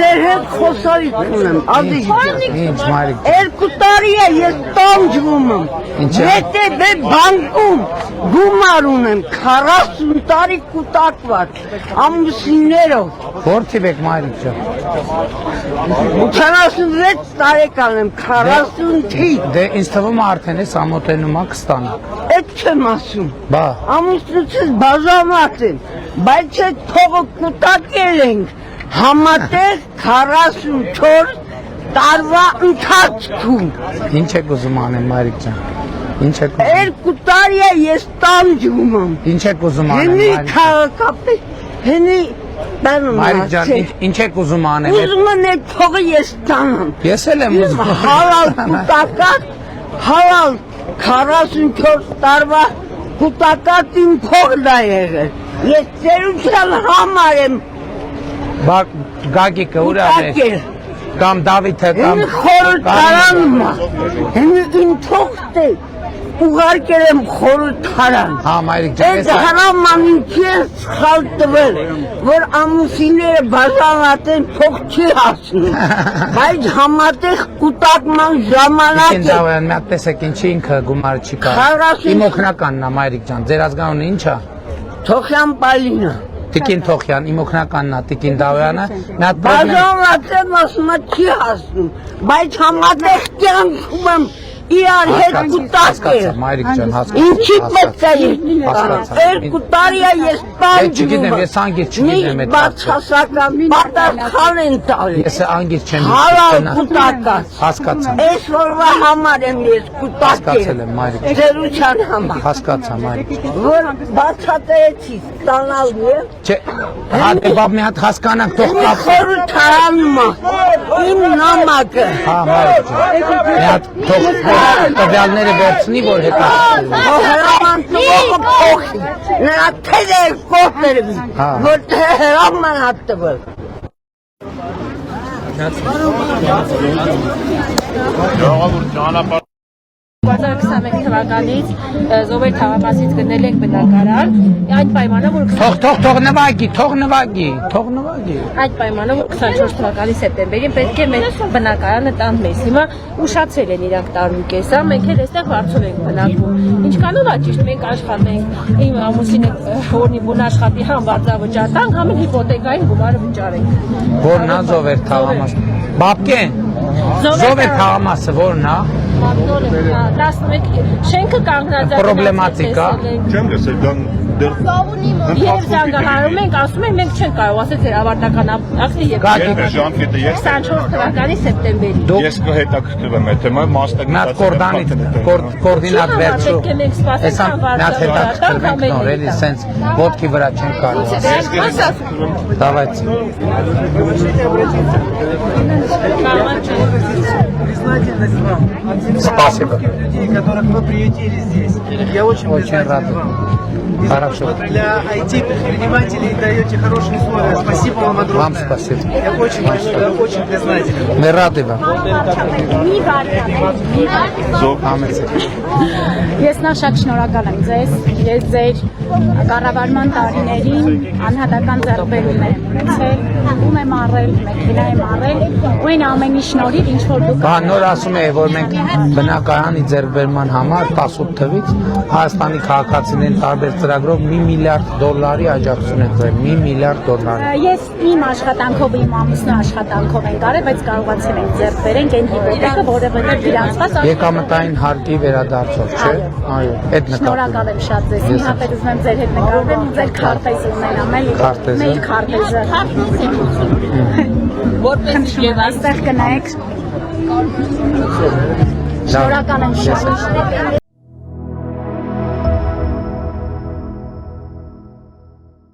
ձեր հետ խոսալիք ունեմ, ազիզ։ Ինչ Մարիկ։ 2 տարի է ես տանջվում եմ։ Հետո բանկում գումար ունեմ 40 տարի կուտակված ամուսիններով։ Որտի եք Մարիկ ջան։ 86 տարեկան եմ, 40 թիվ։ Դե ինձ թվում է արդեն էս ամոթենում ա կստանա։ Այդ չեմ ասում։ Բա։ Ամուսնուցս բաժանված եմ, բայց այդ փողը կուտակել ենք համատեղ 44 տարվա ընթացքում։ Ինչ եք ուզում անեմ Մարիկ ջան։ Ինչ եք ուզում։ 2 տարի է ես տանջվում եմ։ Ինչ եք ուզում անեմ Հենի Մարիկ ջան։ քաղաքապետ, հենի բանում Մարիկ ջան, ինչ եք ուզում անեմ։ Ուզում եմ այդ փողը ես տանեմ։ Ես էլ եմ ուզում։ Հալալ կուտակած, հալալ 44 տարվա կուտակած իմ փողն է եղել։ Ես ծերության համար եմ Բա Գագիկը ուր է։ Կամ Դավիթը կամ խորհրդարանում է։ Հենի իմ թողտ է ուղարկել եմ խորհրդարան։ Հա Մարիկ ջան, Այդ հրամանիքի է սխալ տվել, որ ամուսինները բաժանված են փող չի հասնում։ Բայց համատեղ կուտակման ժամանակ Ինչ ավան մի հատ տեսեք ինչի ինքը գումար չի կարող։ Իմ օգնականն է Մարիկ ջան, ձեր ազգանունը ի՞նչ է։ Թոխյան Պալինը։ Տիկին Թոխյան, իմ օգնականն է Տիկին Դավոյանը։ Մի հատ Բաժանված եմ ասում չի հասնում, բայց համատեղ կյանքում եմ իրար հետ կուտակել։ Մարիկ ջան, Ինչի պետք է ես 2 տարի է ես տանջվում եմ։ Չգիտեմ, ես անգիր չգիտեմ այդ բացասական պատասխան են տալի։ Ես անգիր չեմ Հալալ կուտակած։ Հասկացա։ Այս օրվա համար եմ ես կուտակել։ Հասկացել եմ Մարիկ։ Ձերության համար։ Հասկացա Մարիկ։ Որ բացատրեցի ստանալու է։ Չէ, հա դե բա մի հատ հասկանանք թող կապ։ Խորհրդարանում իմ նամակը։ Հա Մարիկ ջան։ Մի հատ թող տվյալները վերցնի, որ հետաքրքրվի։ Հրաման տվողը փոխի, նրա թեզեր կողտրվի, որ հրաման հատտվել։ Ժողովուրդ ճանապարհ 2021 թվականից Զովեր թաղամասից գնել ենք բնակարան, այդ պայմանը որ Թող նվագի։ Այդ պայմանը որ 24 թվականի սեպտեմբերին պետք է մեր բնակարանը տան մեզ։ Հիմա ուշացել են իրանք տարու կեսա, մենք էլ այստեղ վարձով ենք բնակվում։ Ինչքանով է ճիշտ մենք աշխատենք, իմ ամուսինը որնի բուն աշխատի համ վարձավճար տանք, համ հիպոթեկային գումարը վճարենք։ Որն է Զովեր թաղամաս։ Բաբկեն։ Զովեր թաղամասը որն է։ 11 շենքը կանգնած է Պրոբլեմատիկա։ Չեմ լսել, դեռ Եվ զանգահարում ենք, ասում են մենք չենք կարող, ասել ձեր ավարտական ակտը եւ ժամկետը ես 24 թվականի սեպտեմբերի։ ես կհետաքրքրվեմ այդ թեմայով Մատ կորդինատ վերցու։ Էսա նատ հետաքրքրվենք նոր, էլի սենց ոտքի վրա չեն կարող։ Давайте. Признательность вам от всех Спасибо. людей, которых вы приютили здесь. Я очень рад. Хорошо. Для IT-предпринимателей даете хорошие условия. Спасибо вам огромное. Вам спасибо. Я очень признателен. Мы рады вам. Ես նա շատ շնորհակալ եմ ձեզ, ես ձեր կառավարման տարիներին անհատական ձեռքբերումներ եմ ունեցել, ում եմ առել, մեքենա եմ առել, ու այն ամենի շնորհիվ ինչ որ դուք Նոր ասում է, որ մենք բնակարանի ձեռքբերման համար 18 թվից Հայաստանի քաղաքացիներին տարբեր ծրագրով $1 միլիարդ աջակցություն ենք տվել, $1 միլիարդ։ Ես իմ աշխատանքով, իմ ամուսնու աշխատանքով ենք արել, բայց կարողացել ենք ձեռք բերենք այն հիպոթեկը, որովհետև գրանցված Եկամտային հարկի վերադարձով, չէ՞։ Այո, այդ նկատի։ Շնորհակալ եմ շատ ձեզ։ Մի հատ ուզում եմ ձեր հետ նկարվեմ ու ձեր քարտեզը ունենամ, էլի։ Մեր քարտեզը։ Որպես եւ այստեղ կնայեք։ Շնորհակալ եմ շատ։